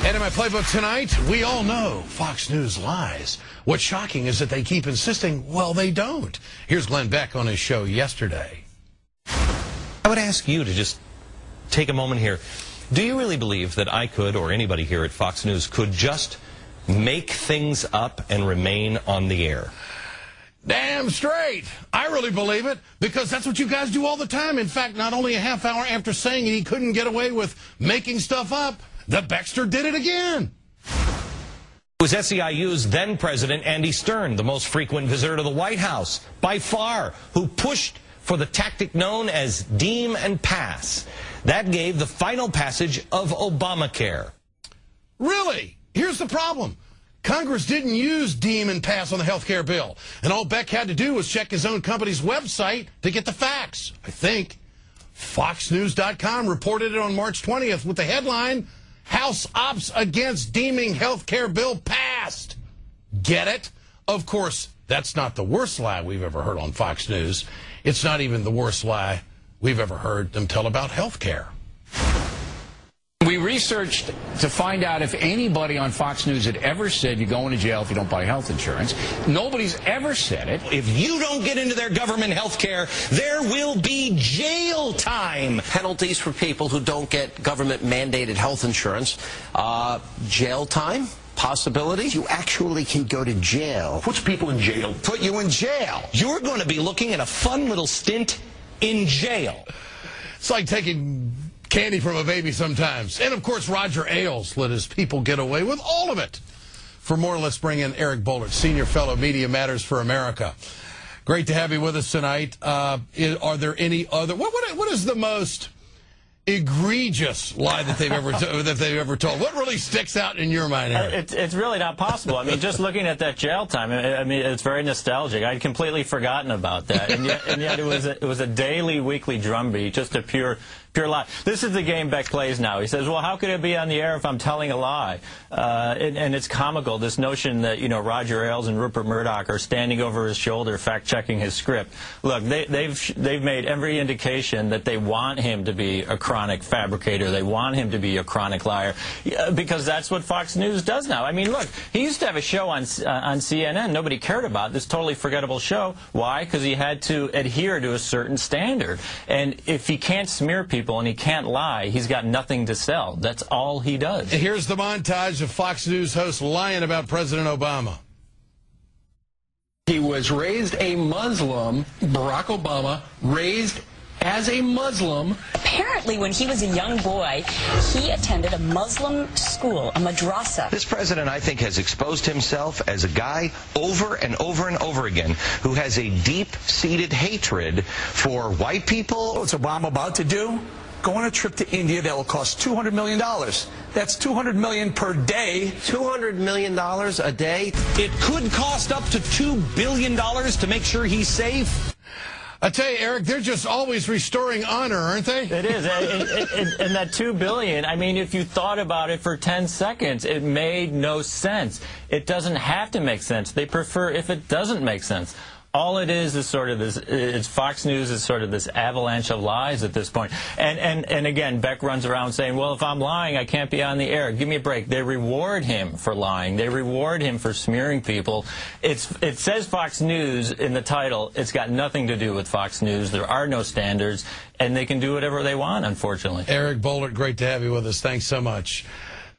And in my playbook tonight, we all know Fox News lies. What's shocking is that they keep insisting, well, they don't. Here's Glenn Beck on his show yesterday. I would ask you to just take a moment here. Do you really believe that I could, or anybody here at Fox News, could just make things up and remain on the air? Damn straight. I really believe it, because that's what you guys do all the time. In fact, not only a half hour after saying he couldn't get away with making stuff up, the Beckster did it again. It was SEIU's then president, Andy Stern, the most frequent visitor to the White House, by far, who pushed for the tactic known as deem and pass. That gave the final passage of Obamacare. Really? Here's the problem. Congress didn't use deem and pass on the health care bill. And all Beck had to do was check his own company's website to get the facts, I think. FoxNews.com reported it on March 20th with the headline, House Ops Against Deeming Health Care Bill Passed. Get it? Of course, that's not the worst lie we've ever heard on Fox News. It's not even the worst lie we've ever heard them tell about health care. We researched to find out if anybody on Fox News had ever said you're going to jail if you don't buy health insurance. Nobody's ever said it. If you don't get into their government health care, there will be jail time. Penalties for people who don't get government-mandated health insurance. Jail time? Possibilities? You actually can go to jail. Puts people in jail. Put you in jail. You're going to be looking at a fun little stint in jail. It's like taking candy from a baby sometimes. And, of course, Roger Ailes let his people get away with all of it. For more, let's bring in Eric Boehlert, Senior Fellow, Media Matters for America. Great to have you with us tonight. Are there any other... What is the most egregious lie that they've ever told? What really sticks out in your mind, Eric? It's really not possible. I mean, just looking at that jail time, I mean, it's very nostalgic. I'd completely forgotten about that, and yet it was a daily, weekly drumbeat, just a pure lie. This is the game Beck plays now. He says, well, how could it be on the air if I'm telling a lie? And it's comical, this notion that, you know, Roger Ailes and Rupert Murdoch are standing over his shoulder fact-checking his script. Look, they've made every indication that they want him to be a chronic fabricator. They want him to be a chronic liar, because that's what Fox News does now. I mean, look, he used to have a show on CNN nobody cared about, this totally forgettable show. Why? Because he had to adhere to a certain standard. And if he can't smear people and he can't lie, he's got nothing to sell. That's all he does. Here's the montage of Fox News hosts lying about President Obama. He was raised a Muslim, Barack Obama, raised as a Muslim. Apparently, when he was a young boy, he attended a Muslim school, a madrasa. This president, I think, has exposed himself as a guy over and over and over again who has a deep-seated hatred for white people. What's Obama about to do? Go on a trip to India that will cost $200 million. That's $200 million per day. $200 million a day? It could cost up to $2 billion to make sure he's safe. I tell you, Eric, they're just always restoring honor, aren't they? It is. And that $2 billion, I mean, if you thought about it for 10 seconds, it made no sense. It doesn't have to make sense. They prefer if it doesn't make sense. All it is sort of this, it's Fox News is sort of this avalanche of lies at this point. And again, Beck runs around saying, well, if I'm lying, I can't be on the air. Give me a break. They reward him for lying. They reward him for smearing people. It says Fox News in the title. It's got nothing to do with Fox News. There are no standards, and they can do whatever they want, unfortunately. Eric Boehlert, great to have you with us. Thanks so much.